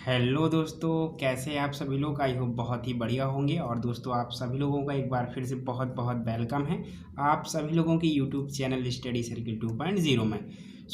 Hello दोस्तों, कैसे हैं आप सभी लोग। आई होप बहुत ही बढ़िया होंगे। और दोस्तों, आप सभी लोगों का एक बार फिर से बहुत बहुत वेलकम है आप सभी लोगों की यूट्यूब चैनल स्टडी सर्किल 2.0 में।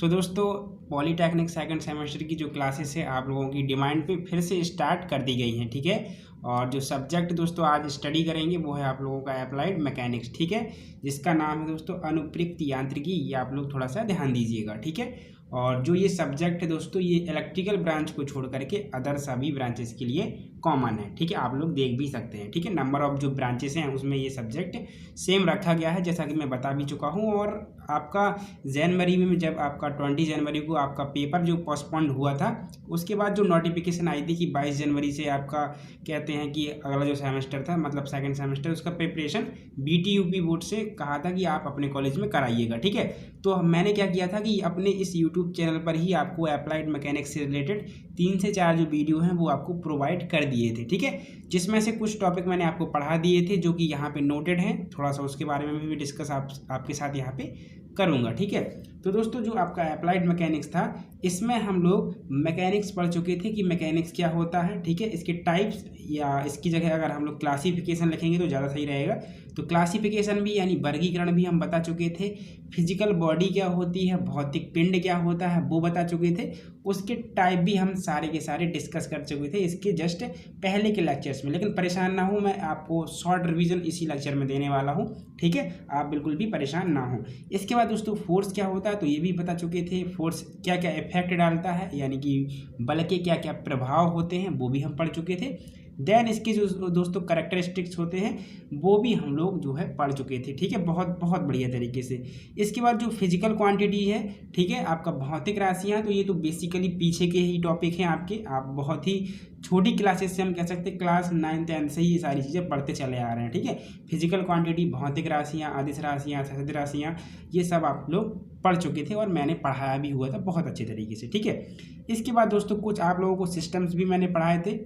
दोस्तों, पॉलीटेक्निक सेकंड सेमेस्टर की जो क्लासेस है आप लोगों की डिमांड पे फिर से स्टार्ट कर दी गई हैं, ठीक है। और जो सब्जेक्ट दोस्तों आज स्टडी करेंगे वो है आप लोगों का अप्लाइड मैकेनिक्स, ठीक है, जिसका नाम है दोस्तों अनुप्रयुक्त यांत्रिकी। ये आप लोग थोड़ा सा ध्यान दीजिएगा, ठीक है। और जो ये सब्जेक्ट है दोस्तों, ये इलेक्ट्रिकल ब्रांच को छोड़ करके अदर सभी ब्रांचेस के लिए कॉमन है, ठीक है। आप लोग देख भी सकते हैं, ठीक है। नंबर ऑफ जो ब्रांचेस हैं उसमें ये सब्जेक्ट सेम रखा गया है, जैसा कि मैं बता भी चुका हूँ। और आपका जनवरी में जब आपका 20 जनवरी को आपका पेपर जो पोस्टपोन्ड हुआ था, उसके बाद जो नोटिफिकेशन आई थी कि 22 जनवरी से आपका कहते हैं कि अगला जो सेमेस्टर था, मतलब सेकेंड सेमेस्टर, उसका प्रिपरेशन BTUP बोर्ड से कहा था कि आप अपने कॉलेज में कराइएगा, ठीक है। तो मैंने क्या किया था कि अपने इस यूट्यूब चैनल पर ही आपको अप्लाइड मैकेनिक्स से रिलेटेड 3 से 4 जो वीडियो हैं वो आपको प्रोवाइड कर दिए थे, ठीक है। जिसमें से कुछ टॉपिक मैंने आपको पढ़ा दिए थे जो कि यहाँ पे नोटेड हैं। थोड़ा सा उसके बारे में भी डिस्कस आपके साथ यहाँ पे करूँगा, ठीक है। तो दोस्तों, जो आपका अप्लाइड मैकेनिक्स था, इसमें हम लोग मैकेनिक्स पढ़ चुके थे कि मैकेनिक्स क्या होता है, ठीक है। इसके टाइप्स, या इसकी जगह अगर हम लोग क्लासिफिकेशन लिखेंगे तो ज़्यादा सही रहेगा। तो क्लासिफिकेशन भी यानी वर्गीकरण भी हम बता चुके थे। फिजिकल बॉडी क्या होती है, भौतिक पिंड क्या होता है, वो बता चुके थे। उसके टाइप भी हम सारे के सारे डिस्कस कर चुके थे इसके जस्ट पहले के लेक्चर्स में। लेकिन परेशान ना हो, मैं आपको शॉर्ट रिवीजन इसी लेक्चर में देने वाला हूँ, ठीक है। आप बिल्कुल भी परेशान ना हो। इसके बाद दोस्तों, फोर्स क्या होता है तो ये भी बता चुके थे। फोर्स क्या क्या इफेक्ट डालता है, यानी कि बल के क्या क्या प्रभाव होते हैं, वो भी हम पढ़ चुके थे। देन इसके जो दोस्तों करेक्टरिस्टिक्स होते हैं वो भी हम लोग जो है पढ़ चुके थे, ठीक है, बहुत बहुत बढ़िया तरीके से। इसके बाद जो फिजिकल क्वांटिटी है, ठीक है, आपका भौतिक राशियाँ, तो ये तो बेसिकली पीछे के ही टॉपिक हैं आपके। आप बहुत ही छोटी क्लासेस से, हम कह सकते हैं क्लास 9th 10th से ही ये सारी चीज़ें पढ़ते चले आ रहे हैं, ठीक है। फिजिकल क्वांटिटी, भौतिक राशियाँ, अदिश राशियाँ, सदिश राशियाँ, ये सब आप लोग पढ़ चुके थे और मैंने पढ़ाया भी हुआ था बहुत अच्छे तरीके से, ठीक है। इसके बाद दोस्तों, कुछ आप लोगों को सिस्टम्स भी मैंने पढ़ाए थे,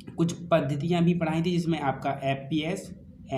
कुछ पद्धतियां भी पढ़ाई थी, जिसमें आपका FPS,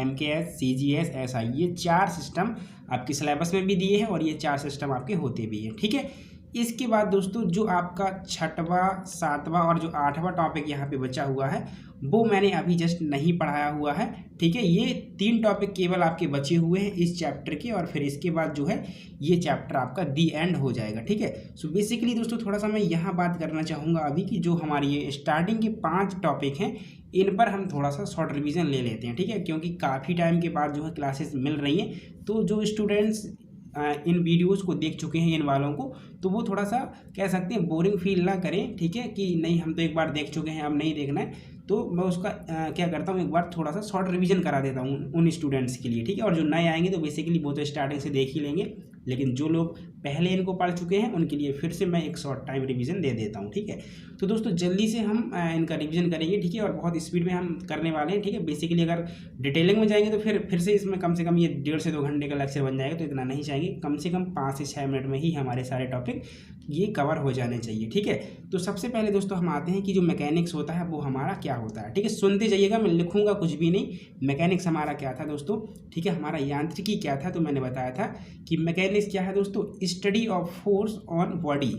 MKS, CGS, SI, ये 4 सिस्टम आपके सिलेबस में भी दिए हैं और ये 4 सिस्टम आपके होते भी हैं, ठीक है। इसके बाद दोस्तों, जो आपका 6वां 7वां और जो 8वां टॉपिक यहाँ पे बचा हुआ है वो मैंने अभी जस्ट नहीं पढ़ाया हुआ है, ठीक है। ये 3 टॉपिक केवल आपके बचे हुए हैं इस चैप्टर के, और फिर इसके बाद जो है ये चैप्टर आपका दी एंड हो जाएगा, ठीक है। सो बेसिकली दोस्तों, थोड़ा सा मैं यहाँ बात करना चाहूँगा अभी कि जो हमारी ये स्टार्टिंग के 5 टॉपिक हैं, इन पर हम थोड़ा सा शॉर्ट रिवीजन ले लेते हैं, ठीक है। क्योंकि काफ़ी टाइम के बाद जो है क्लासेस मिल रही हैं, तो जो स्टूडेंट्स इन वीडियोस को देख चुके हैं इन वालों को, तो वो थोड़ा सा कह सकते हैं बोरिंग फील ना करें, ठीक है, कि नहीं हम तो एक बार देख चुके हैं अब नहीं देखना है। तो मैं उसका क्या करता हूँ, एक बार थोड़ा सा शॉर्ट रिवीजन करा देता हूँ उन स्टूडेंट्स के लिए, ठीक है। और जो नए आएंगे तो बेसिकली वो तो स्टार्टिंग से देख ही लेंगे, लेकिन जो लोग पहले इनको पढ़ चुके हैं उनके लिए फिर से मैं एक शॉर्ट टाइम रिवीजन दे देता हूँ, ठीक है। तो दोस्तों, जल्दी से हम इनका रिवीजन करेंगे, ठीक है, और बहुत स्पीड में हम करने वाले हैं, ठीक है। बेसिकली अगर डिटेलिंग में जाएंगे तो फिर से इसमें कम से कम ये 1.5 से 2 घंटे का लेक्चर बन जाएगा, तो इतना नहीं चाहेंगे, कम से कम 5 से 6 मिनट में ही हमारे सारे टॉपिक ये कवर हो जाने चाहिए, ठीक है। तो सबसे पहले दोस्तों हम आते हैं कि जो मैकेनिक्स होता है वो हमारा क्या होता है, ठीक है। सुनते जाइएगा, मैं लिखूंगा कुछ भी नहीं। मैकेनिक्स हमारा क्या था दोस्तों, ठीक है, हमारा यांत्रिकी क्या था, तो मैंने बताया था कि मैकेनिक्स क्या है दोस्तों, study of force on body.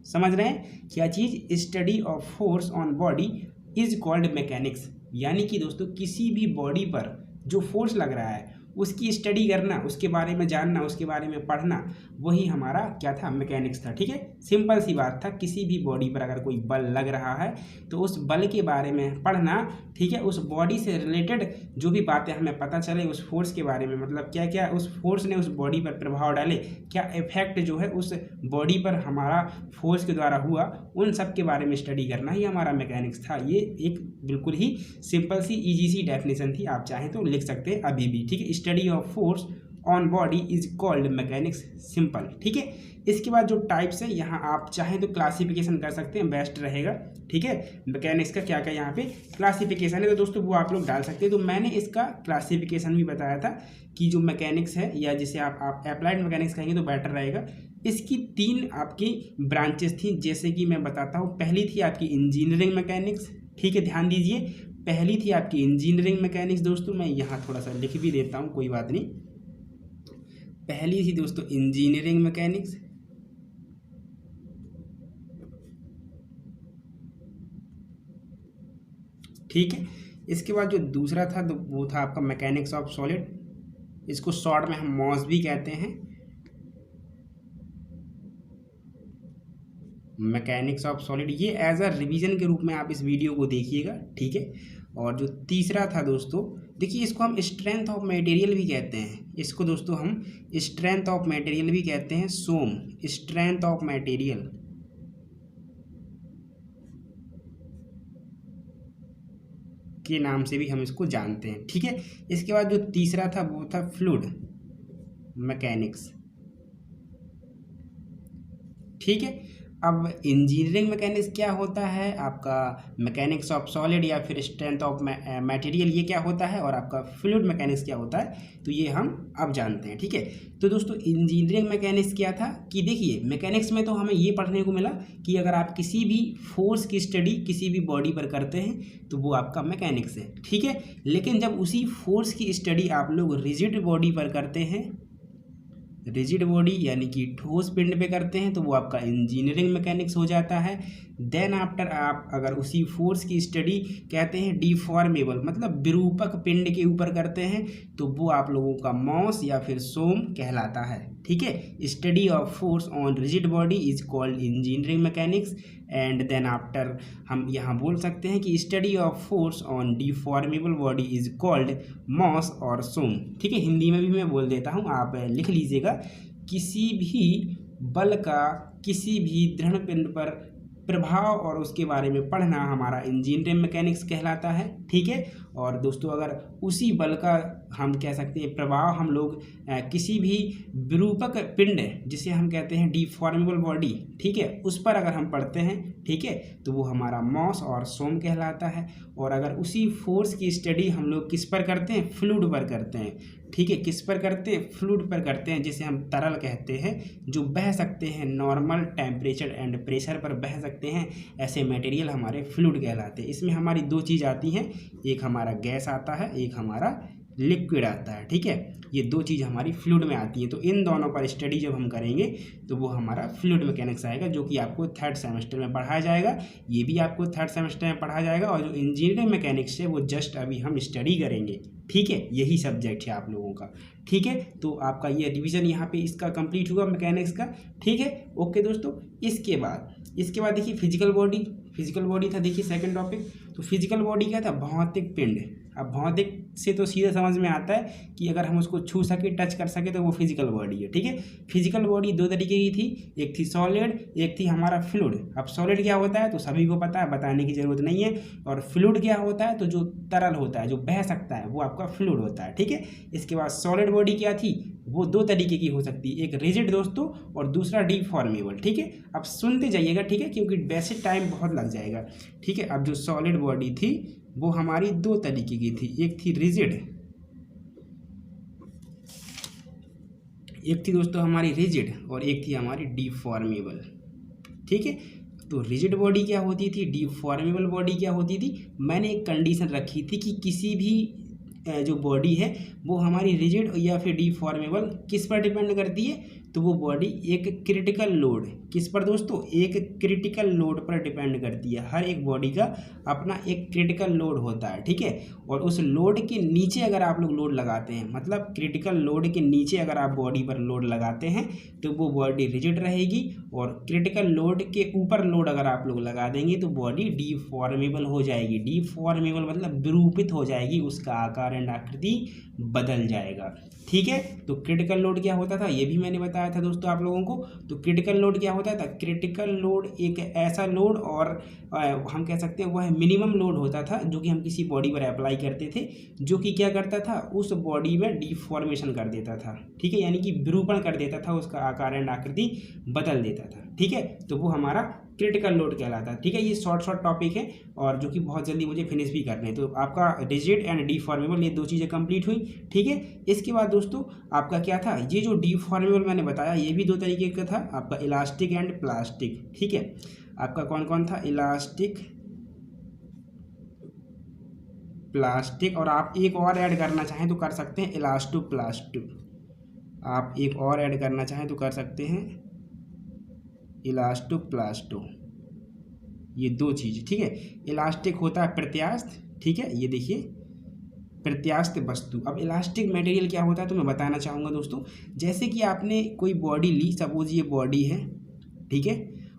समझ रहे हैं क्या चीज़, study of force on body is called mechanics. यानी कि दोस्तों, किसी भी बॉडी पर जो फोर्स लग रहा है उसकी स्टडी करना, उसके बारे में जानना, उसके बारे में पढ़ना, वही हमारा क्या था, मैकेनिक्स था, ठीक है। सिंपल सी बात था, किसी भी बॉडी पर अगर कोई बल लग रहा है तो उस बल के बारे में पढ़ना, ठीक है। उस बॉडी से रिलेटेड जो भी बातें हमें पता चले उस फोर्स के बारे में, मतलब क्या क्या उस फोर्स ने उस बॉडी पर प्रभाव डाले, क्या इफेक्ट जो है उस बॉडी पर हमारा फोर्स के द्वारा हुआ, उन सब के बारे में स्टडी करना ही हमारा मैकेनिक्स था। ये एक बिल्कुल ही सिंपल सी ईजी सी डेफिनेशन थी, आप चाहें तो लिख सकते हैं अभी भी, ठीक है। Study of force on body is called mechanics, simple, ठीक है। इसके बाद जो टाइप्स है, यहाँ आप चाहें तो क्लासिफिकेशन कर सकते हैं, बेस्ट रहेगा, ठीक है। मैकेनिक्स का क्या क्या यहाँ पे क्लासिफिकेशन है तो दोस्तों वो आप लोग डाल सकते हैं। तो मैंने इसका क्लासिफिकेशन भी बताया था कि जो मैकेनिक्स है, या जिसे आप अप्लाइड मैकेनिक्स कहेंगे तो बेटर रहेगा, इसकी 3 आपकी ब्रांचेस थी। जैसे कि मैं बताता हूँ, पहली थी आपकी इंजीनियरिंग मैकेनिक्स, ठीक है, ध्यान दीजिए, पहली थी आपकी इंजीनियरिंग मैकेनिक्स। दोस्तों मैं यहाँ थोड़ा सा लिख भी देता हूँ, कोई बात नहीं। पहली थी दोस्तों इंजीनियरिंग मैकेनिक्स, ठीक है। इसके बाद जो दूसरा था तो वो था आपका मैकेनिक्स ऑफ सॉलिड, इसको शॉर्ट में हम मॉस भी कहते हैं, मैकेनिक्स ऑफ सॉलिड। ये एज अ रिवीजन के रूप में आप इस वीडियो को देखिएगा, ठीक है। और जो तीसरा था दोस्तों, देखिए इसको हम स्ट्रेंथ ऑफ मटेरियल भी कहते हैं, इसको दोस्तों हम स्ट्रेंथ ऑफ मटेरियल भी कहते हैं, सोम, स्ट्रेंथ ऑफ मटेरियल के नाम से भी हम इसको जानते हैं, ठीक है। इसके बाद जो तीसरा था वो था फ्लूइड मैकेनिक्स, ठीक है। अब इंजीनियरिंग मैकेनिक्स क्या होता है, आपका मैकेनिक्स ऑफ सॉलिड या फिर स्ट्रेंथ ऑफ मटेरियल ये क्या होता है, और आपका फ्लूइड मैकेनिक्स क्या होता है, तो ये हम अब जानते हैं, ठीक है। तो दोस्तों इंजीनियरिंग मैकेनिक्स क्या था कि देखिए मैकेनिक्स में तो हमें ये पढ़ने को मिला कि अगर आप किसी भी फोर्स की स्टडी किसी भी बॉडी पर करते हैं तो वो आपका मैकेनिक्स है, ठीक है। लेकिन जब उसी फोर्स की स्टडी आप लोग रिजिड बॉडी पर करते हैं, रिजिड बॉडी यानी कि ठोस पिंड पे करते हैं, तो वो आपका इंजीनियरिंग मैकेनिक्स हो जाता है। देन आफ्टर आप अगर उसी फोर्स की स्टडी कहते हैं डिफॉर्मेबल मतलब विरूपक पिंड के ऊपर करते हैं, तो वो आप लोगों का मॉस या फिर सोम कहलाता है, ठीक है। Study of force on rigid body is called engineering mechanics. And then after हम यहाँ बोल सकते हैं कि study of force on deformable body is called moss और सोम, ठीक है। हिंदी में भी मैं बोल देता हूँ, आप लिख लीजिएगा। किसी भी बल का किसी भी दृढ़ पिंड पर प्रभाव और उसके बारे में पढ़ना हमारा इंजीनियरिंग मैकेनिक्स कहलाता है, ठीक है। और दोस्तों अगर उसी बल का हम कह सकते हैं प्रभाव हम लोग किसी भी विरूपक पिंड जिसे हम कहते हैं डिफॉर्मेबल बॉडी, ठीक है, उस पर अगर हम पढ़ते हैं, ठीक है, तो वो हमारा मॉस और सोम कहलाता है। और अगर उसी फोर्स की स्टडी हम लोग किस पर करते हैं, फ्लूइड पर करते हैं, ठीक है। किस पर करते हैं, फ्लूइड पर करते हैं, जिसे हम तरल कहते हैं, जो बह सकते हैं, नॉर्मल टेम्परेचर एंड प्रेशर पर बह सकते हैं, ऐसे मटेरियल हमारे फ्लूइड कहलाते हैं। इसमें हमारी दो चीज़ आती हैं, एक हमारा गैस आता है, एक हमारा लिक्विड आता है, ठीक है। ये दो चीज़ हमारी फ्लूइड में आती है, तो इन दोनों पर स्टडी जब हम करेंगे तो वो हमारा फ्लूइड मैकेनिक्स आएगा, जो कि आपको थर्ड सेमेस्टर में पढ़ाया जाएगा। ये भी आपको थर्ड सेमेस्टर में पढ़ाया जाएगा। और जो इंजीनियरिंग मैकेनिक्स है वो जस्ट अभी हम स्टडी करेंगे, ठीक है। यही सब्जेक्ट है आप लोगों का, ठीक है। तो आपका ये रिवीजन यहाँ पे इसका कंप्लीट हुआ मैकेनिक्स का, ठीक है। ओके दोस्तों, इसके बाद देखिए फिजिकल बॉडी था, देखिए सेकंड टॉपिक। तो फिजिकल बॉडी क्या था, भौतिक पिंड। अब भौतिक से तो सीधे समझ में आता है कि अगर हम उसको छू सके, टच कर सके, तो वो फिजिकल बॉडी है, ठीक है। फिजिकल बॉडी दो तरीके की थी, एक थी सॉलिड, एक थी हमारा फ्लूइड। अब सॉलिड क्या होता है तो सभी को पता है, बताने की जरूरत नहीं है। और फ्लूइड क्या होता है तो जो तरल होता है, जो बह सकता है, वो आपका फ्लूइड होता है, ठीक है। इसके बाद सॉलिड बॉडी क्या थी, वो दो तरीके की हो सकती है, एक रिजिड दोस्तों और दूसरा डिफॉर्मेबल, ठीक है। अब सुनते जाइएगा, ठीक है, क्योंकि वैसे टाइम बहुत लग जाएगा, ठीक है। अब जो सॉलिड बॉडी थी वो हमारी दो तरीके की थी, एक थी रिजिड, एक थी दोस्तों हमारी रिजिड और एक थी हमारी डिफॉर्मेबल, ठीक है। तो रिजिड बॉडी क्या होती थी, डिफॉर्मेबल बॉडी क्या होती थी, मैंने एक कंडीशन रखी थी कि किसी भी जो बॉडी है वो हमारी रिजिड या फिर डिफॉर्मेबल किस पर डिपेंड करती है, तो वो बॉडी एक क्रिटिकल लोड, किस पर दोस्तों, एक क्रिटिकल लोड पर डिपेंड करती है। हर एक बॉडी का अपना एक क्रिटिकल लोड होता है, ठीक है। और उस लोड के नीचे अगर आप लोग लोड लगाते हैं, मतलब क्रिटिकल लोड के नीचे अगर आप बॉडी पर लोड लगाते हैं तो वो बॉडी रिजिड रहेगी। और क्रिटिकल लोड के ऊपर लोड अगर आप लोग लगा देंगे तो बॉडी डिफॉर्मेबल हो जाएगी। डिफॉर्मेबल मतलब विरूपित हो जाएगी, उसका आकार एंड आकृति बदल जाएगा, ठीक है। तो क्रिटिकल लोड क्या होता था ये भी मैंने बताया था दोस्तों आप लोगों को। तो क्रिटिकल लोड क्या होता था, क्रिटिकल लोड एक ऐसा लोड और हम कह सकते हैं वह मिनिमम लोड होता था जो कि हम किसी बॉडी पर अप्लाई करते थे, जो कि क्या करता था, उस बॉडी में डिफॉर्मेशन कर देता था, ठीक है, यानी कि विरूपण कर देता था, उसका आकार एंड आकृति बदल देता था, ठीक है। तो वो हमारा क्रिटिकल लोड कहलाता है, ठीक है। ये शॉर्ट टॉपिक है और जो कि बहुत जल्दी मुझे फिनिश भी करने हैं। तो आपका रिजिड एंड डिफॉर्मेबल ये दो चीज़ें कंप्लीट हुई, ठीक है। इसके बाद दोस्तों आपका क्या था, ये जो डिफॉर्मेबल मैंने बताया ये भी दो तरीके का था, आपका इलास्टिक एंड प्लास्टिक, ठीक है। आपका कौन कौन था, इलास्टिक, प्लास्टिक, और आप एक और ऐड करना चाहें तो कर सकते हैं इलास्टो प्लास्टिक। आप एक और ऐड करना चाहें तो कर सकते हैं इलास्टो प्लास्टो, ये दो चीज़, ठीक है। इलास्टिक होता है प्रत्यास्थ ठीक है, ये देखिए प्रत्यास्थ वस्तु। अब इलास्टिक मटेरियल क्या होता है तो मैं बताना चाहूँगा दोस्तों, जैसे कि आपने कोई बॉडी ली, सपोज ये बॉडी है, ठीक है,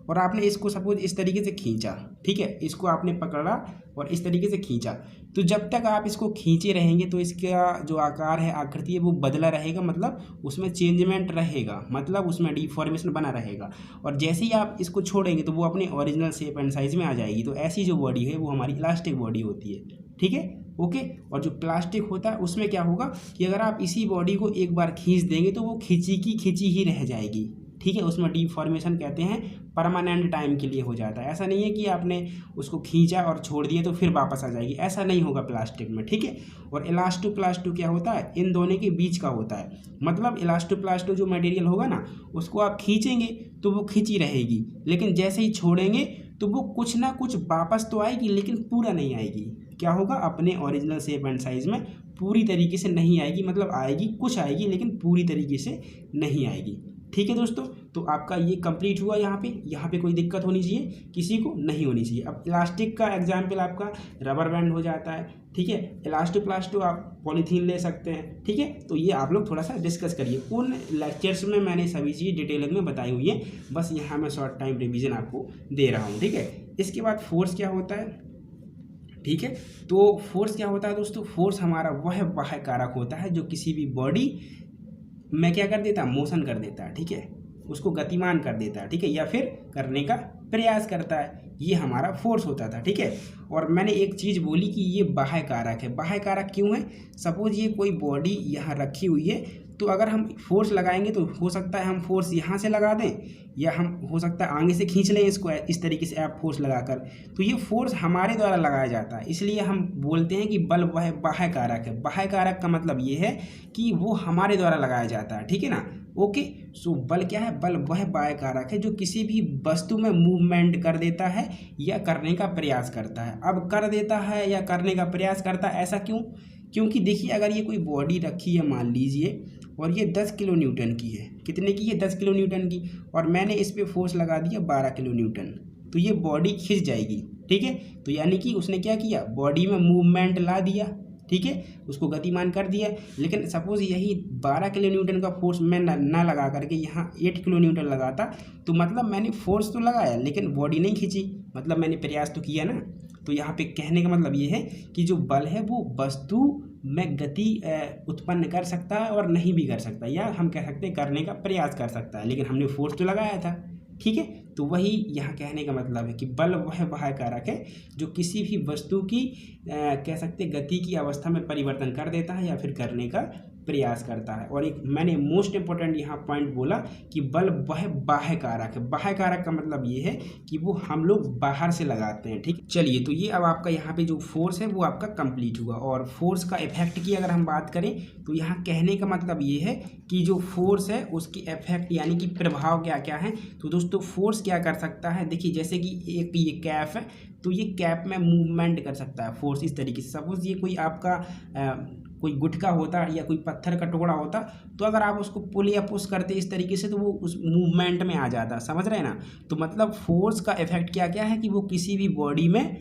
और आपने इसको सपोज इस तरीके से खींचा, ठीक है, इसको आपने पकड़ा और इस तरीके से खींचा, तो जब तक आप इसको खींचे रहेंगे तो इसका जो आकार है, आकृति है, वो बदला रहेगा, मतलब उसमें चेंजमेंट रहेगा, मतलब उसमें डिफॉर्मेशन बना रहेगा। और जैसे ही आप इसको छोड़ेंगे तो वो अपने ओरिजिनल शेप एंड साइज में आ जाएगी। तो ऐसी जो बॉडी है वो हमारी इलास्टिक बॉडी होती है, ठीक है, ओके। और जो प्लास्टिक होता है उसमें क्या होगा कि अगर आप इसी बॉडी को एक बार खींच देंगे तो वो खिंची की खिंची ही रह जाएगी, ठीक है, उसमें डिफॉर्मेशन कहते हैं, परमानेंट टाइम के लिए हो जाता है। ऐसा नहीं है कि आपने उसको खींचा और छोड़ दिए तो फिर वापस आ जाएगी, ऐसा नहीं होगा प्लास्टिक में, ठीक है। और इलास्टोप्लास्ट क्या होता है, इन दोनों के बीच का होता है, मतलब इलास्टोप्लास्ट जो मटेरियल होगा ना, उसको आप खींचेंगे तो वो खिंची रहेगी, लेकिन जैसे ही छोड़ेंगे तो वो कुछ ना कुछ वापस तो आएगी, लेकिन पूरा नहीं आएगी। क्या होगा, अपने ओरिजिनल शेप एंड साइज में पूरी तरीके से नहीं आएगी, मतलब आएगी, कुछ आएगी, लेकिन पूरी तरीके से नहीं आएगी, ठीक है दोस्तों। तो आपका ये कंप्लीट हुआ। यहाँ पे कोई दिक्कत होनी चाहिए, किसी को नहीं होनी चाहिए। अब इलास्टिक का एग्जाम्पल आपका रबर बैंड हो जाता है, ठीक है, इलास्टोप्लास्ट आप पॉलीथीन ले सकते हैं, ठीक है। तो ये आप लोग थोड़ा सा डिस्कस करिए, उन लेक्चर्स में मैंने सभी चीज़ डिटेलिंग में बताई हुई है, बस यहाँ मैं शॉर्ट टाइम रिविजन आपको दे रहा हूँ, ठीक है। इसके बाद फोर्स क्या होता है, ठीक है। तो फोर्स क्या होता है दोस्तों, फोर्स हमारा वह बाह्य कारक होता है जो किसी भी बॉडी में क्या कर देता है, मोशन कर देता है, ठीक है, उसको गतिमान कर देता है, ठीक है, या फिर करने का प्रयास करता है, ये हमारा फोर्स होता था, ठीक है। और मैंने एक चीज़ बोली कि ये बाह्य कारक है। बाह्य कारक क्यों है, सपोज ये कोई बॉडी यहाँ रखी हुई है, तो अगर हम फोर्स लगाएंगे तो हो सकता है हम फोर्स यहाँ से लगा दें, या हम हो सकता है आगे से खींच लें इसको इस तरीके से आप फोर्स लगाकर, तो ये फोर्स हमारे द्वारा लगाया जाता है, इसलिए हम बोलते हैं कि बल वह बाह्य कारक है। बाह्य कारक का मतलब ये है कि वो हमारे द्वारा लगाया जाता है, ठीक है ना, ओके। सो बल क्या है, बल वह बाह्य कारक है जो किसी भी वस्तु में मूवमेंट कर देता है या करने का प्रयास करता है। अब कर देता है या करने का प्रयास करता है, ऐसा क्यों, क्योंकि देखिए अगर ये कोई बॉडी रखी है मान लीजिए, और ये 10 किलो न्यूटन की है, कितने की है, 10 किलो न्यूटन की, और मैंने इस पर फोर्स लगा दिया 12 किलो न्यूटन, तो ये बॉडी खिंच जाएगी, ठीक है। तो यानी कि उसने क्या किया, बॉडी में मूवमेंट ला दिया, ठीक है, उसको गतिमान कर दिया। लेकिन सपोज यही 12 किलो न्यूटन का फोर्स मैं ना लगा करके यहाँ 8 किलो न्यूटन लगाता, तो मतलब मैंने फोर्स तो लगाया लेकिन बॉडी नहीं खींची, मतलब मैंने प्रयास तो किया ना। तो यहाँ पे कहने का मतलब ये है कि जो बल है वो वस्तु में गति उत्पन्न कर सकता है और नहीं भी कर सकता, या हम कह सकते हैं करने का प्रयास कर सकता है, लेकिन हमने फोर्स तो लगाया था, ठीक है। तो वही यहाँ कहने का मतलब है कि बल वह बाह्य कारक है जो किसी भी वस्तु की कह सकते गति की अवस्था में परिवर्तन कर देता है या फिर करने का प्रयास करता है। और एक मैंने मोस्ट इंपॉर्टेंट यहाँ पॉइंट बोला कि बल वह बाह्य कारक है। बाह्य कारक का मतलब ये है कि वो हम लोग बाहर से लगाते हैं, ठीक। चलिए, तो ये अब आपका यहाँ पे जो फोर्स है वो आपका कंप्लीट हुआ। और फोर्स का इफेक्ट की अगर हम बात करें तो यहाँ कहने का मतलब ये है कि जो फोर्स है उसकी इफेक्ट यानी कि प्रभाव क्या क्या है। तो दोस्तों फोर्स क्या कर सकता है, देखिए जैसे कि एक ये कैप है, तो ये कैप में मूवमेंट कर सकता है फोर्स इस तरीके से। सपोज ये कोई आपका कोई गुटका होता या कोई पत्थर का टुकड़ा होता, तो अगर आप उसको पुल या पुश करते इस तरीके से तो वो उस मूवमेंट में आ जाता, समझ रहे हैं ना। तो मतलब फोर्स का इफेक्ट क्या क्या है कि वो किसी भी बॉडी में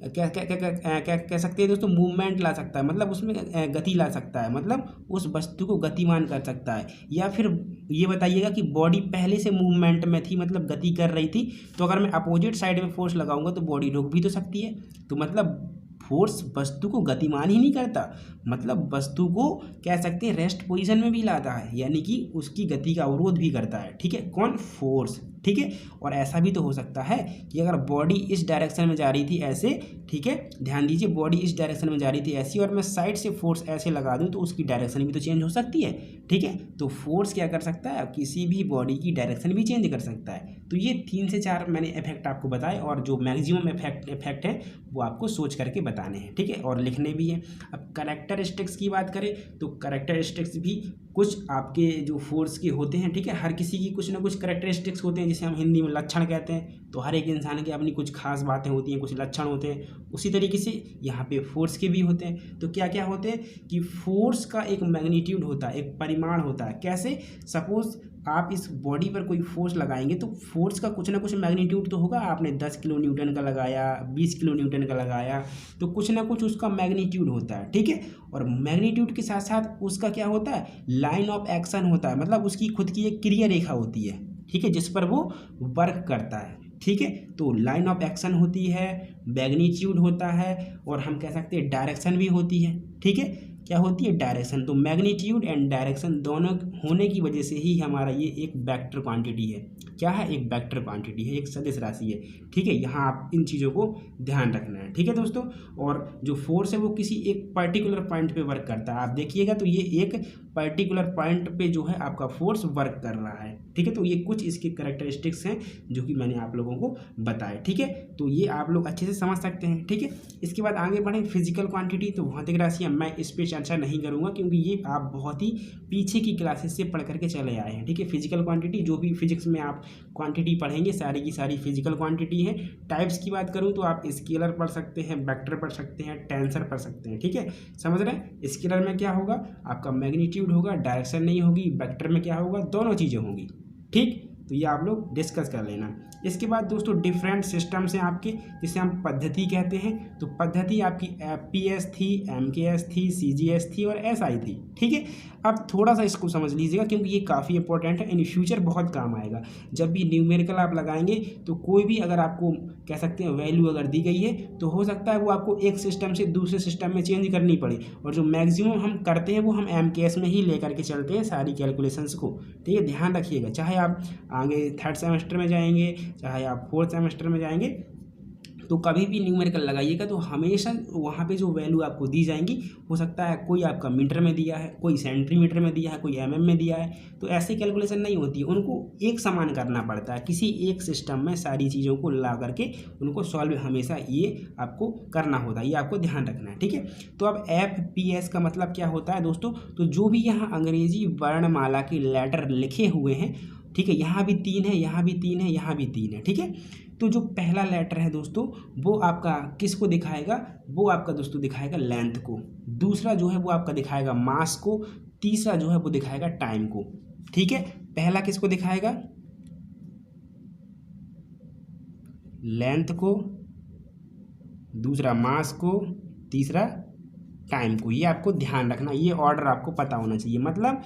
क्या क्या क्या क्या क्या कह सकते हैं दोस्तों, मूवमेंट ला सकता है, मतलब उसमें गति ला सकता है, मतलब उस वस्तु को गतिमान कर सकता है। या फिर ये बताइएगा कि बॉडी पहले से मूवमेंट में थी, मतलब गति कर रही थी, तो अगर मैं अपोजिट साइड में फोर्स लगाऊंगा तो बॉडी रुक भी तो सकती है। तो मतलब फोर्स वस्तु को गतिमान ही नहीं करता, मतलब वस्तु को कह सकते हैं रेस्ट पोजीशन में भी लाता है, यानी कि उसकी गति का अवरोध भी करता है, ठीक है, कौन, फोर्स, ठीक है। और ऐसा भी तो हो सकता है कि अगर बॉडी इस डायरेक्शन में जा रही थी ऐसे, ठीक है, ध्यान दीजिए, बॉडी इस डायरेक्शन में जा रही थी ऐसी, और मैं साइड से फोर्स ऐसे लगा दूं तो उसकी डायरेक्शन भी तो चेंज हो सकती है, ठीक है। तो फोर्स क्या कर सकता है, किसी भी बॉडी की डायरेक्शन भी चेंज कर सकता है। तो ये 3 से 4 मैंने इफेक्ट आपको बताए, और जो मैक्सिमम इफेक्ट है वो आपको सोच करके बताने हैं, ठीक है, और लिखने भी हैं। अब कैरेक्टरिस्टिक्स की बात करें तो कैरेक्टरिस्टिक्स भी कुछ आपके जो फोर्स के होते हैं, ठीक है, हर किसी की कुछ ना कुछ कैरेक्टरिस्टिक्स होते हैं, जिसे हम हिंदी में लक्षण कहते हैं। तो हर एक इंसान की अपनी कुछ खास बातें होती हैं, कुछ लक्षण होते हैं, उसी तरीके से यहाँ पे फोर्स के भी होते हैं। तो क्या क्या होते हैं कि फोर्स का एक मैग्नीट्यूड होता है, एक परिमाण होता है। कैसे, सपोज आप इस बॉडी पर कोई फोर्स लगाएंगे तो फोर्स का कुछ ना कुछ मैग्नीट्यूड तो होगा। आपने 10 किलो न्यूटन का लगाया, 20 किलो न्यूटन का लगाया, तो कुछ ना कुछ उसका मैग्नीट्यूड होता है, ठीक है। और मैग्नीट्यूड के साथ साथ उसका क्या होता है, लाइन ऑफ एक्शन होता है, मतलब उसकी खुद की एक क्रिया रेखा होती है, ठीक है, जिस पर वो वर्क करता है, ठीक है। तो लाइन ऑफ एक्शन होती है, मैग्नीट्यूड होता है, और हम कह सकते हैं डायरेक्शन भी होती है, ठीक है। क्या होती है, डायरेक्शन। तो मैग्नीट्यूड एंड डायरेक्शन दोनों होने की वजह से ही हमारा ये एक वेक्टर क्वांटिटी है। क्या है, एक वेक्टर क्वांटिटी है, एक सदिश राशि है, ठीक है। यहाँ आप इन चीज़ों को ध्यान रखना है, ठीक है दोस्तों। और जो फोर्स है वो किसी एक पर्टिकुलर पॉइंट पे वर्क करता है। आप देखिएगा तो ये एक पर्टिकुलर पॉइंट पे जो है आपका फोर्स वर्क कर रहा है, ठीक है। तो ये कुछ इसके कैरेक्टरिस्टिक्स हैं जो कि मैंने आप लोगों को बताए, ठीक है। तो ये आप लोग अच्छे से समझ सकते हैं, ठीक है। इसके बाद आगे बढ़े फिजिकल क्वांटिटी। तो भौतिक राशियाँ मैं इस पर चर्चा नहीं करूँगा क्योंकि ये आप बहुत ही पीछे की क्लासेस से पढ़ करके चले आए हैं, ठीक है। फिजिकल क्वांटिटी जो भी फिजिक्स में आप क्वांटिटी पढ़ेंगे सारी की सारी फिजिकल क्वांटिटी है। टाइप्स की बात करूँ तो आप स्केलर पढ़ सकते हैं, वेक्टर पढ़ सकते हैं, टेंसर पढ़ सकते हैं, ठीक है। समझ रहे हैं। स्केलर में क्या होगा, आपका मैग्नीट्यूड होगा, डायरेक्शन नहीं होगी। वेक्टर में क्या होगा, दोनों चीज़ें होंगी, ठीक। तो ये आप लोग डिस्कस कर लेना। इसके बाद दोस्तों डिफरेंट सिस्टम्स हैं आपके, जिसे हम पद्धति कहते हैं। तो पद्धति आपकी FPS थी, MKS थी, CGS थी और SI थी, ठीक है। अब थोड़ा सा इसको समझ लीजिएगा क्योंकि ये काफ़ी इंपॉर्टेंट है, इन फ्यूचर बहुत काम आएगा। जब भी न्यूमेरिकल आप लगाएंगे तो कोई भी अगर आपको कह सकते हैं वैल्यू अगर दी गई है तो हो सकता है वो आपको एक सिस्टम से दूसरे सिस्टम में चेंज करनी पड़े, और जो मैक्सिमम हम करते हैं वो हम MKS में ही ले करके चलते हैं सारी कैलकुलेशंस को, ठीक है। ध्यान रखिएगा, चाहे आप आगे 3rd सेमेस्टर में जाएंगे, चाहे आप 4th सेमेस्टर में जाएंगे, तो कभी भी न्यूमेरिकल लगाइएगा तो हमेशा वहाँ पे जो वैल्यू आपको दी जाएंगी, हो सकता है कोई आपका मीटर में दिया है, कोई सेंटीमीटर में दिया है, कोई MM में दिया है, तो ऐसे कैलकुलेशन नहीं होती है। उनको एक समान करना पड़ता है, किसी एक सिस्टम में सारी चीज़ों को ला करके उनको सॉल्व हमेशा ये आपको करना होता है, ये आपको ध्यान रखना है, ठीक है। तो अब FPS का मतलब क्या होता है दोस्तों, तो जो भी यहाँ अंग्रेजी वर्णमाला के लेटर लिखे हुए हैं, ठीक है, यहाँ भी 3 है, यहाँ भी 3 है, यहाँ भी 3 है, ठीक है। तो जो पहला लेटर है दोस्तों वो आपका किसको दिखाएगा, वो आपका दोस्तों दिखाएगा लेंथ को। दूसरा जो है वो आपका दिखाएगा मास को। तीसरा जो है वो दिखाएगा टाइम को, ठीक है। पहला किसको दिखाएगा, लेंथ को, दूसरा मास को, तीसरा टाइम को। ये आपको ध्यान रखना, ये ऑर्डर आपको पता होना चाहिए। मतलब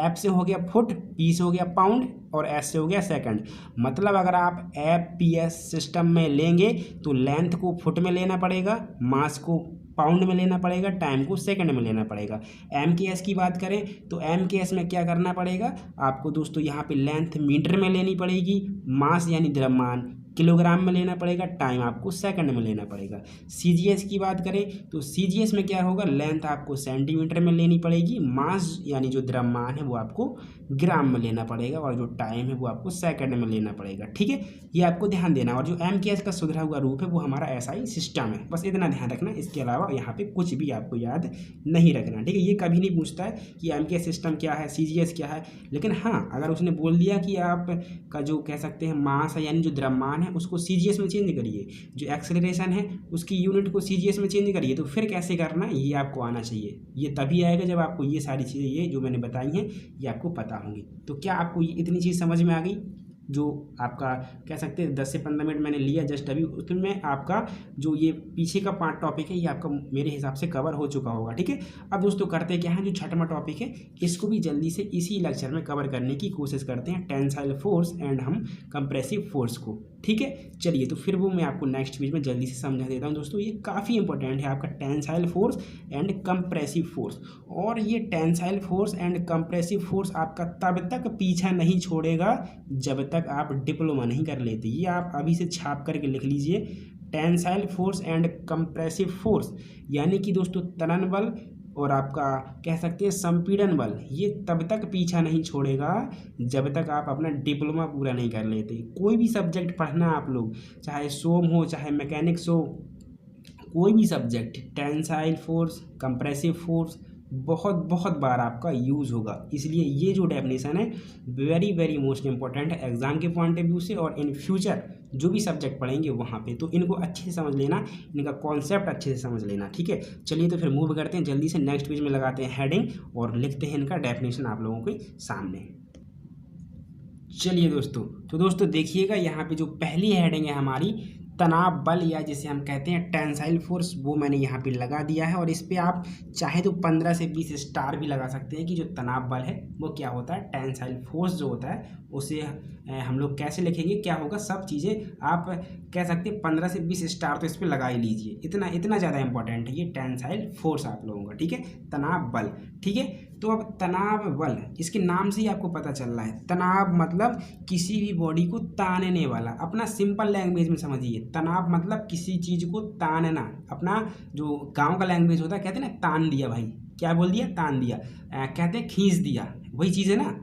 F से हो गया फुट, P से हो गया पाउंड और S से हो गया सेकंड। मतलब अगर आप FPS सिस्टम में लेंगे तो लेंथ को फुट में लेना पड़ेगा, मास को पाउंड में लेना पड़ेगा, टाइम को सेकंड में लेना पड़ेगा। MKS की बात करें तो MKS में क्या करना पड़ेगा आपको दोस्तों, यहाँ पे लेंथ मीटर में लेनी पड़ेगी, मास यानी द्रव्यमान किलोग्राम में लेना पड़ेगा, टाइम आपको सेकंड में लेना पड़ेगा। CGS की बात करें तो CGS में क्या होगा, लेंथ आपको सेंटीमीटर में लेनी पड़ेगी, मास यानी जो द्रव्यमान है वो आपको ग्राम में लेना पड़ेगा, और जो टाइम है वो आपको सेकंड में लेना पड़ेगा, ठीक है। ये आपको ध्यान देना। और जो MKS का सुधरा हुआ रूप है वो हमारा SI सिस्टम है, बस इतना ध्यान रखना। इसके अलावा यहाँ पे कुछ भी आपको याद नहीं रखना, ठीक है। ये कभी नहीं पूछता है कि MKS सिस्टम क्या है, CGS क्या है, लेकिन हाँ अगर उसने बोल दिया कि आपका जो कह सकते हैं मास है यानी जो द्रव्यमान है उसको CGS में चेंज करिए, जो एक्सेलरेशन है उसकी यूनिट को CGS में चेंज करिए, तो फिर कैसे करना है ये आपको आना चाहिए। ये तभी आएगा जब आपको ये सारी चीज़ें, ये जो मैंने बताई हैं ये आपको पता होंगी। तो क्या आपको इतनी चीज़ समझ में आ गई? जो आपका कह सकते हैं 10 से 15 मिनट मैंने लिया जस्ट अभी, उसमें आपका जो ये पीछे का 5 टॉपिक है ये आपका मेरे हिसाब से कवर हो चुका होगा, ठीक है। अब दोस्तों करते क्या है, जो 6वां टॉपिक है इसको भी जल्दी से इसी लेक्चर में कवर करने की कोशिश करते हैं, टेंसाइल फोर्स एंड हम कंप्रेसिव फोर्स को, ठीक है। चलिए तो फिर वो मैं आपको नेक्स्ट वीडियो में जल्दी से समझा देता हूँ दोस्तों। ये काफ़ी इंपॉर्टेंट है आपका tensile force and compressive force, और ये tensile force and compressive force आपका तब तक पीछा नहीं छोड़ेगा जब तक आप डिप्लोमा नहीं कर लेते। ये आप अभी से छाप करके लिख लीजिए, tensile force and compressive force, यानी कि दोस्तों तनन बल और आपका कह सकते हैं संपीड़न बल, ये तब तक पीछा नहीं छोड़ेगा जब तक आप अपना डिप्लोमा पूरा नहीं कर लेते। कोई भी सब्जेक्ट पढ़ना आप लोग, चाहे सोम हो चाहे मैकेनिक्स हो, कोई भी subject, tensile force compressive force बहुत बहुत बार आपका यूज़ होगा। इसलिए ये जो डेफिनेशन है वेरी वेरी मोस्ट इंपॉर्टेंट है एग्जाम के पॉइंट ऑफ व्यू से, और इन फ्यूचर जो भी सब्जेक्ट पढ़ेंगे वहाँ पे, तो इनको अच्छे से समझ लेना, इनका कॉन्सेप्ट अच्छे से समझ लेना, ठीक है। चलिए तो फिर मूव करते हैं जल्दी से, नेक्स्ट पेज में लगाते हैं हेडिंग और लिखते हैं इनका डेफिनेशन आप लोगों के सामने। चलिए दोस्तों, तो दोस्तों देखिएगा यहाँ पे जो पहली हेडिंग है हमारी तनाव बल या जिसे हम कहते हैं टेंसाइल फोर्स, वो मैंने यहाँ पे लगा दिया है। और इस पे आप चाहे तो 15 से 20 स्टार भी लगा सकते हैं कि जो तनाव बल है वो क्या होता है, टेंसाइल फोर्स जो होता है उसे हम लोग कैसे लिखेंगे, क्या होगा, सब चीज़ें आप कह सकते हैं। 15 से 20 स्टार तो इस पर लगा ही लीजिए, इतना इतना ज़्यादा इंपॉर्टेंट है ये टेंसाइल फोर्स आप लोगों का, ठीक है। तनाव बल, ठीक है। तो अब तनाव बल, इसके नाम से ही आपको पता चल रहा है, तनाव मतलब किसी भी बॉडी को तानने वाला। अपना सिंपल लैंग्वेज में समझिए, तनाव मतलब किसी चीज़ को तानना। अपना जो गांव का लैंग्वेज होता है, कहते हैं ना तान दिया भाई, क्या बोल दिया, तान दिया। कहते हैं खींच दिया, वही चीज़ है ना,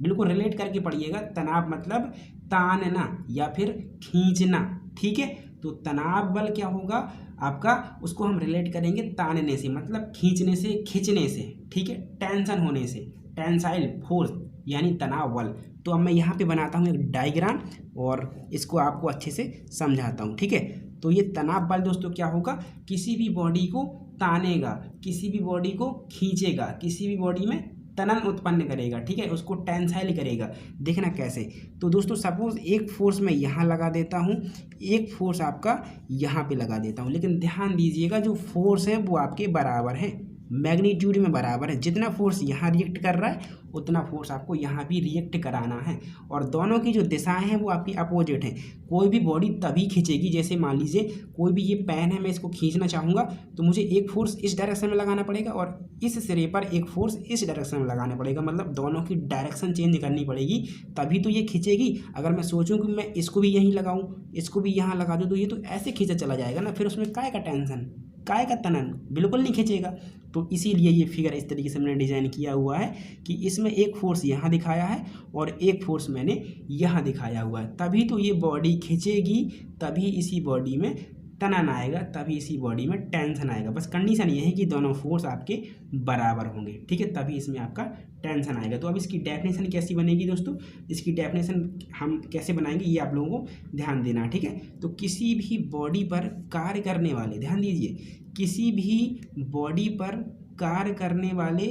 बिल्कुल रिलेट करके पढ़िएगा। तनाव मतलब तानना या फिर खींचना, ठीक है। तो तनाव बल क्या होगा आपका, उसको हम रिलेट करेंगे तानने से, मतलब खींचने से, खींचने से, ठीक है, टेंशन होने से, टेंसाइल फोर्स यानी तनाव बल। तो अब मैं यहाँ पे बनाता हूँ एक डायग्राम और इसको आपको अच्छे से समझाता हूँ, ठीक है। तो ये तनाव बल दोस्तों क्या होगा, किसी भी बॉडी को तानेगा, किसी भी बॉडी को खींचेगा, किसी भी बॉडी में तनन उत्पन्न करेगा, ठीक है, उसको टेंसाइल करेगा। देखना कैसे, तो दोस्तों सपोज एक फोर्स मैं यहाँ लगा देता हूँ, एक फोर्स आपका यहाँ पे लगा देता हूँ, लेकिन ध्यान दीजिएगा जो फोर्स है वो आपके बराबर है, मैग्नीट्यूड में बराबर है। जितना फोर्स यहाँ रिएक्ट कर रहा है उतना फोर्स आपको यहाँ भी रिएक्ट कराना है, और दोनों की जो दिशाएं हैं वो आपकी अपोजिट हैं। कोई भी बॉडी तभी खींचेगी, जैसे मान लीजिए कोई भी ये पेन है, मैं इसको खींचना चाहूँगा तो मुझे एक फोर्स इस डायरेक्शन में लगाना पड़ेगा और इस सिरे पर एक फोर्स इस डायरेक्शन में लगाना पड़ेगा, मतलब दोनों की डायरेक्शन चेंज करनी पड़ेगी, तभी तो ये खींचेगी। अगर मैं सोचूं कि मैं इसको भी यहीं लगाऊं, इसको भी यहाँ लगा दूं, तो ये तो ऐसे खींचा चला जाएगा ना, फिर उसमें काय का टेंशन, काय का तनन, बिल्कुल नहीं खींचेगा। तो इसीलिए ये फिगर इस तरीके से मैंने डिज़ाइन किया हुआ है कि इसमें एक फोर्स यहाँ दिखाया है और एक फोर्स मैंने यहाँ दिखाया हुआ है, तभी तो ये बॉडी खींचेगी, तभी इसी बॉडी में तनन आएगा, तभी इसी बॉडी में टेंशन आएगा। बस कंडीशन ये है कि दोनों फोर्स आपके बराबर होंगे, ठीक है, तभी इसमें आपका टेंशन आएगा। तो अब इसकी डेफिनेशन कैसी बनेगी दोस्तों, इसकी डेफिनेशन हम कैसे बनाएंगे ये आप लोगों को ध्यान देना, ठीक है। तो किसी भी बॉडी पर कार्य करने वाले, ध्यान दीजिए, किसी भी बॉडी पर कार्य करने वाले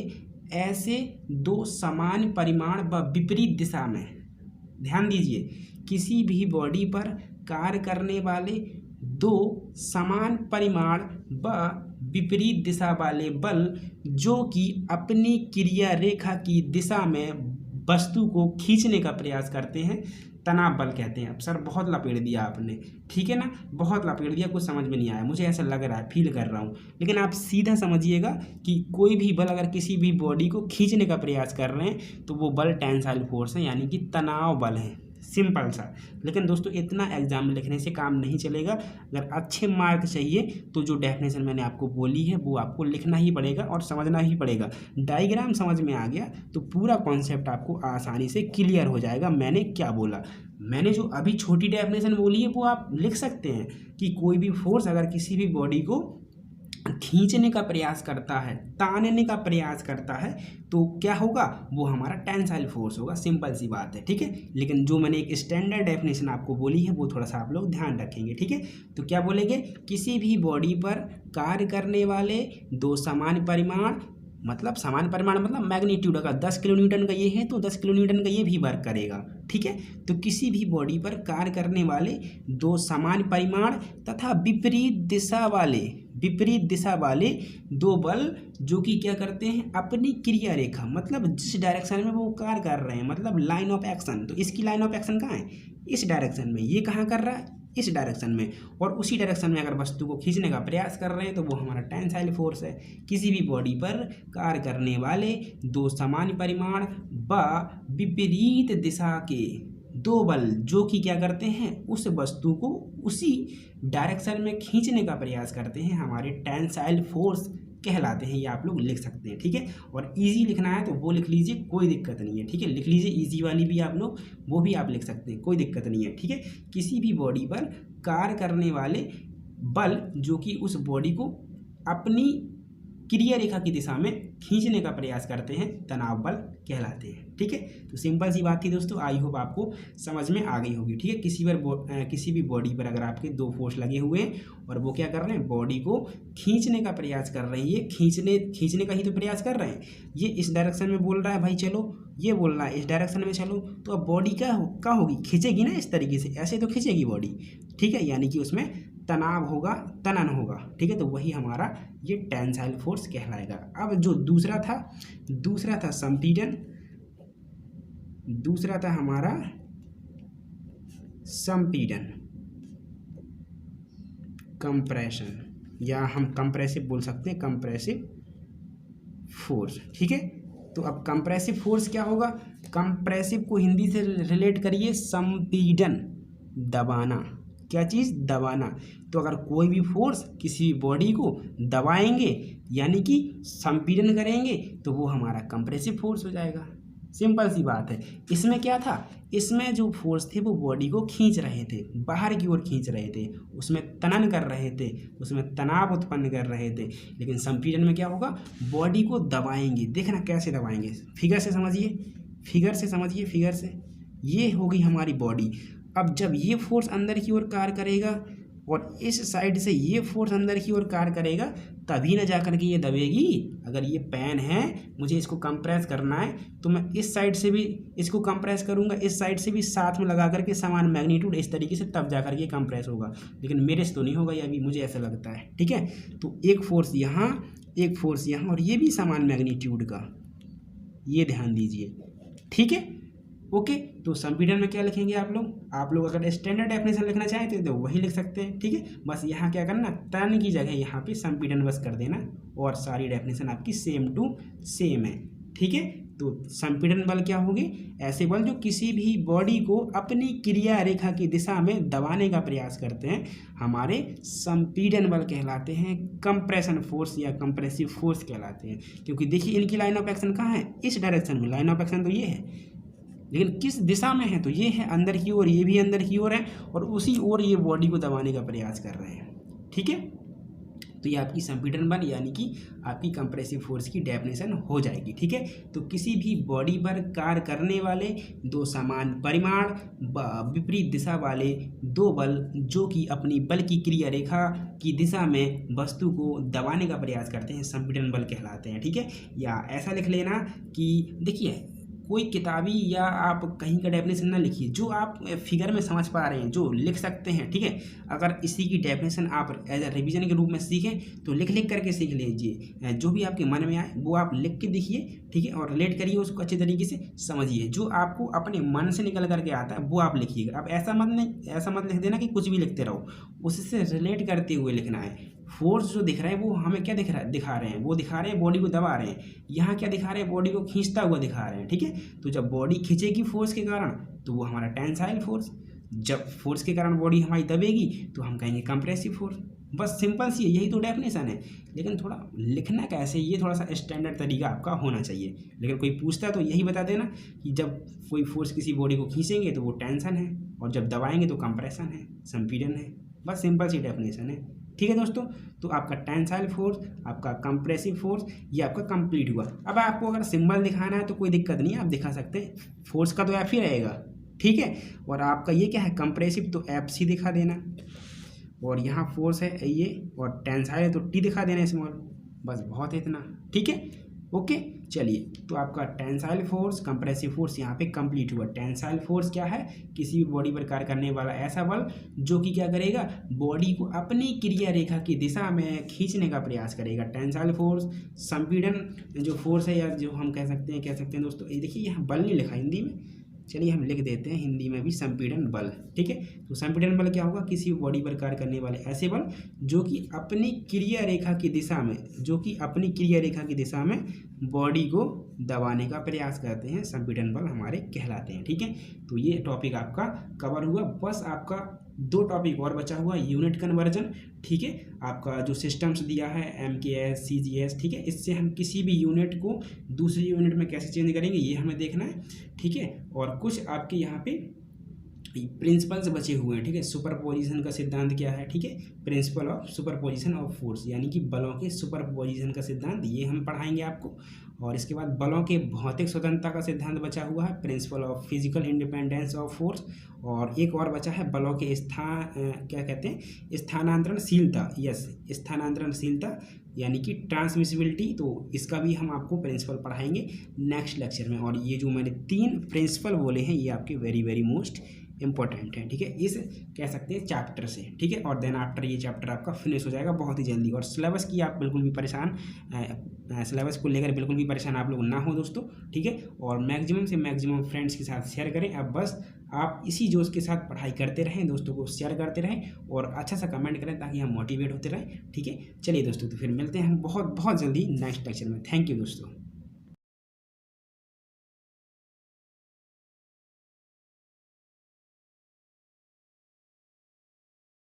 ऐसे दो समान परिमाण व विपरीत दिशा में, ध्यान दीजिए, किसी भी बॉडी पर कार्य करने वाले दो समान परिमाण व विपरीत दिशा वाले बल जो कि अपनी क्रिया रेखा की दिशा में वस्तु को खींचने का प्रयास करते हैं, तनाव बल कहते हैं। अब सर बहुत लपेट दिया आपने, ठीक है ना, बहुत लपेट दिया, कुछ समझ में नहीं आया, मुझे ऐसा लग रहा है, फील कर रहा हूँ, लेकिन आप सीधा समझिएगा कि कोई भी बल अगर किसी भी बॉडी को खींचने का प्रयास कर रहे हैं तो वो बल टेंसाइल फोर्स है, यानी कि तनाव बल है, सिंपल सा। लेकिन दोस्तों इतना एग्जाम में लिखने से काम नहीं चलेगा, अगर अच्छे मार्क चाहिए तो जो डेफिनेशन मैंने आपको बोली है वो आपको लिखना ही पड़ेगा और समझना ही पड़ेगा। डायग्राम समझ में आ गया तो पूरा कॉन्सेप्ट आपको आसानी से क्लियर हो जाएगा मैंने क्या बोला। मैंने जो अभी छोटी डेफिनेशन बोली है वो आप लिख सकते हैं कि कोई भी फोर्स अगर किसी भी बॉडी को खींचने का प्रयास करता है, तानने का प्रयास करता है, तो क्या होगा, वो हमारा टेंसाइल फोर्स होगा, सिंपल सी बात है, ठीक है। लेकिन जो मैंने एक स्टैंडर्ड डेफिनेशन आपको बोली है वो थोड़ा सा आप लोग ध्यान रखेंगे, ठीक है। तो क्या बोलेंगे, किसी भी बॉडी पर कार्य करने वाले दो समान परिमाण, मतलब समान परिमाण मतलब मैग्नीट्यूड, अगर 10 किलो न्यूटन का ये है तो 10 किलो न्यूटन का ये भी वर्क करेगा, ठीक है। तो किसी भी बॉडी पर कार्य करने वाले दो समान परिमाण तथा विपरीत दिशा वाले दो बल जो कि क्या करते हैं, अपनी क्रिया रेखा, मतलब जिस डायरेक्शन में वो कार्य कर रहे हैं, मतलब लाइन ऑफ एक्शन, तो इसकी लाइन ऑफ एक्शन कहाँ है, इस डायरेक्शन में, ये कहाँ कर रहा है, इस डायरेक्शन में, और उसी डायरेक्शन में अगर वस्तु को खींचने का प्रयास कर रहे हैं तो वो हमारा टेंसाइल फोर्स है। किसी भी बॉडी पर कार्य करने वाले दो समान परिमाण व विपरीत दिशा के दो बल जो कि क्या करते हैं, उस वस्तु को उसी डायरेक्शन में खींचने का प्रयास करते हैं, हमारे टेंसाइल फोर्स कहलाते हैं। ये आप लोग लिख सकते हैं, ठीक है। और इजी लिखना है तो वो लिख लीजिए, कोई दिक्कत नहीं है, ठीक है, लिख लीजिए इजी वाली भी आप लोग, वो भी आप लिख सकते हैं, कोई दिक्कत नहीं है, ठीक है। किसी भी बॉडी पर कार्य करने वाले बल जो कि उस बॉडी को अपनी क्रिया रेखा की दिशा में खींचने का प्रयास करते हैं तनाव बल कहलाते हैं। ठीक है, तो सिंपल सी बात थी दोस्तों, आई होप आपको समझ में आ गई होगी। ठीक है, किसी भी बॉडी पर अगर आपके दो फोर्स लगे हुए हैं और वो क्या कर रहे हैं, बॉडी को खींचने का प्रयास कर रहे हैं, ये खींचने का ही तो प्रयास कर रहे हैं। ये इस डायरेक्शन में बोल रहा है भाई चलो, ये बोल रहा है इस डायरेक्शन में चलो, तो अब बॉडी क्या होगी, खींचेगी ना इस तरीके से, ऐसे तो खींचेगी बॉडी। ठीक है, यानी कि उसमें तनाव होगा, तनन होगा। ठीक है, तो वही हमारा ये टेंसाइल फोर्स कहलाएगा। अब जो दूसरा था संपीड़न, दूसरा था हमारा संपीड़न, कंप्रेशन, या हम कंप्रेसिव बोल सकते हैं, कंप्रेसिव फोर्स। ठीक है, तो अब कंप्रेसिव फोर्स क्या होगा, कंप्रेसिव को हिंदी से रिलेट करिए संपीड़न, दबाना। क्या चीज़, दबाना। तो अगर कोई भी फोर्स किसी बॉडी को दबाएंगे यानी कि संपीड़न करेंगे तो वो हमारा कंप्रेसिव फोर्स हो जाएगा। सिंपल सी बात है। इसमें क्या था, इसमें जो फोर्स थे वो बॉडी को खींच रहे थे, बाहर की ओर खींच रहे थे, उसमें तनन कर रहे थे, उसमें तनाव उत्पन्न कर रहे थे। लेकिन संपीड़न में क्या होगा, बॉडी को दबाएंगे। देखना कैसे दबाएंगे, फिगर से समझिए, फिगर से। ये होगी हमारी बॉडी। अब जब ये फोर्स अंदर की ओर कार्य करेगा और इस साइड से ये फोर्स अंदर की ओर कार्य करेगा, तभी ना जाकर के ये दबेगी। अगर ये पेन है, मुझे इसको कंप्रेस करना है, तो मैं इस साइड से भी इसको कंप्रेस करूंगा, इस साइड से भी साथ में लगा करके समान मैग्नीट्यूड इस तरीके से, तब जा करके कंप्रेस होगा। लेकिन मेरे से तो नहीं होगा ये, अभी मुझे ऐसा लगता है। ठीक है, तो एक फोर्स यहाँ, एक फोर्स यहाँ, और ये भी समान मैग्नीट्यूड का, ये ध्यान दीजिए। ठीक है, ओके। तो संपीड़न में क्या लिखेंगे आप लोग अगर स्टैंडर्ड डेफिनेशन लिखना चाहें तो वही लिख सकते हैं। ठीक है, बस यहाँ क्या करना, तन की जगह यहाँ पे संपीड़न बस कर देना और सारी डेफिनेशन आपकी सेम टू सेम है। ठीक है, तो संपीड़न बल क्या होगी, ऐसे बल जो किसी भी बॉडी को अपनी क्रिया रेखा की दिशा में दबाने का प्रयास करते हैं, हमारे संपीड़न बल कहलाते हैं। कंप्रेशन फोर्स या कंप्रेसिव फोर्स कहलाते हैं। क्योंकि देखिए इनकी लाइन ऑफ एक्शन कहाँ है, इस डायरेक्शन में। लाइन ऑफ एक्शन तो ये है, लेकिन किस दिशा में है, तो ये है अंदर की ओर, ये भी अंदर की ओर है, और उसी ओर ये बॉडी को दबाने का प्रयास कर रहे हैं। ठीक है, तो ये आपकी संपीड़न बल यानी कि आपकी कंप्रेसिव फोर्स की डेफिनेशन हो जाएगी। ठीक है, तो किसी भी बॉडी पर कार्य करने वाले दो समान परिमाण विपरीत दिशा वाले दो बल जो कि अपनी बल की क्रिया रेखा की दिशा में वस्तु को दबाने का प्रयास करते हैं, संपीड़न बल कहलाते हैं। ठीक है, या ऐसा लिख लेना कि देखिए कोई किताबी या आप कहीं का डेफिनेशन ना लिखिए, जो आप फिगर में समझ पा रहे हैं, जो लिख सकते हैं। ठीक है, अगर इसी की डेफिनेशन आप एज अ रिवीजन के रूप में सीखें तो लिख करके सीख लीजिए। जो भी आपके मन में आए वो आप लिख के देखिए। ठीक है, और रिलेट करिए उसको, अच्छे तरीके से समझिए। जो आपको अपने मन से निकल करके आता है वो आप लिखिएगा। अब ऐसा मत लिख देना कि कुछ भी लिखते रहो, उससे रिलेट करते हुए लिखना है। फोर्स जो दिख रहा है वो हमें क्या दिखा रहे हैं, वो दिखा रहे हैं बॉडी को दबा रहे हैं। यहाँ क्या दिखा रहे हैं, बॉडी को खींचता हुआ दिखा रहे हैं। ठीक है, तो जब बॉडी खींचेगी फोर्स के कारण तो वो हमारा टेंसाइल फोर्स, जब फोर्स के कारण बॉडी हमारी दबेगी तो हम कहेंगे कंप्रेसिव फोर्स। बस सिंपल सी है, यही तो डेफिनेशन है। लेकिन थोड़ा लिखना कैसे, ये थोड़ा सा स्टैंडर्ड तरीका आपका होना चाहिए। लेकिन कोई पूछता है तो यही बता देना कि जब कोई फोर्स किसी बॉडी को खींचेंगे तो वो टेंशन है, और जब दबाएंगे तो कंप्रेशन है, संपीड़न है। बस सिंपल सी डेफिनेशन है। ठीक है दोस्तों, तो आपका टेंसाइल फोर्स, आपका कंप्रेसिव फोर्स, ये आपका कंप्लीट हुआ। अब आपको अगर सिंबल दिखाना है तो कोई दिक्कत नहीं है, आप दिखा सकते हैं। फोर्स का तो एफ ही रहेगा। ठीक है, और आपका ये क्या है, कंप्रेसिव, तो एफ सी दिखा देना, और यहाँ फोर्स है ये, और टेंसाइल है तो टी दिखा देना स्मॉल। बस बहुत है इतना। ठीक है, ओके। चलिए, तो आपका टेंसाइल फोर्स, कंप्रेसिव फोर्स यहाँ पे कंप्लीट हुआ। टेंसाइल फोर्स क्या है, किसी भी बॉडी पर कार्य करने वाला ऐसा बल जो कि क्या करेगा, बॉडी को अपनी क्रिया रेखा की दिशा में खींचने का प्रयास करेगा। टेंसाइल फोर्स, संपीड़न जो फोर्स है, या जो हम कह सकते हैं दोस्तों, ये देखिए यहाँ बल नहीं लिखा हिंदी में, चलिए हम लिख देते हैं हिंदी में भी, संपीड़न बल। ठीक है, तो संपीड़न बल क्या होगा, किसी बॉडी पर कार्य करने वाले ऐसे बल जो कि अपनी क्रिया रेखा की दिशा में बॉडी को दबाने का प्रयास करते हैं, संपीड़न बल हमारे कहलाते हैं। ठीक है, तो ये टॉपिक आपका कवर हुआ। बस आपका 2 टॉपिक और बचा हुआ, यूनिट कन्वर्जन। ठीक है, आपका जो सिस्टम्स दिया है MKS CGS, ठीक है, इससे हम किसी भी यूनिट को दूसरी यूनिट में कैसे चेंज करेंगे ये हमें देखना है। ठीक है, और कुछ आपके यहाँ पे प्रिंसिपल्स बचे हुए हैं, ठीक है। सुपरपोजिशन का सिद्धांत क्या है, ठीक है, principle of superposition of force, यानी कि बलों के सुपरपोजिशन का सिद्धांत, ये हम पढ़ाएंगे आपको। और इसके बाद बलों के भौतिक स्वतंत्रता का सिद्धांत बचा हुआ है, principle of physical independence of force. और एक और बचा है बलों के क्या कहते हैं, स्थानांतरणशीलता, यस, स्थानांतरणशीलता यानी कि ट्रांसमिसिबिलिटी। तो इसका भी हम आपको प्रिंसिपल पढ़ाएंगे नेक्स्ट लेक्चर में। और ये जो मैंने 3 प्रिंसिपल बोले हैं ये आपके वेरी वेरी मोस्ट इंपॉर्टेंट है, ठीक है, इस कह सकते हैं चैप्टर से, ठीक है। और देन आफ्टर ये चैप्टर आपका फिनिश हो जाएगा बहुत ही जल्दी। और सिलेबस की आप बिल्कुल भी परेशान, सिलेबस को लेकर बिल्कुल भी परेशान आप लोग ना हो दोस्तों, ठीक है। और मैक्सिमम से मैक्सिमम फ्रेंड्स के साथ शेयर करें। अब बस आप इसी जोश के साथ पढ़ाई करते रहें, दोस्तों को शेयर करते रहें और अच्छा सा कमेंट करें ताकि हम मोटिवेट होते रहें, ठीक है। चलिए दोस्तों, तो फिर मिलते हैं हम बहुत बहुत जल्दी नेक्स्ट लेक्चर में। थैंक यू दोस्तों।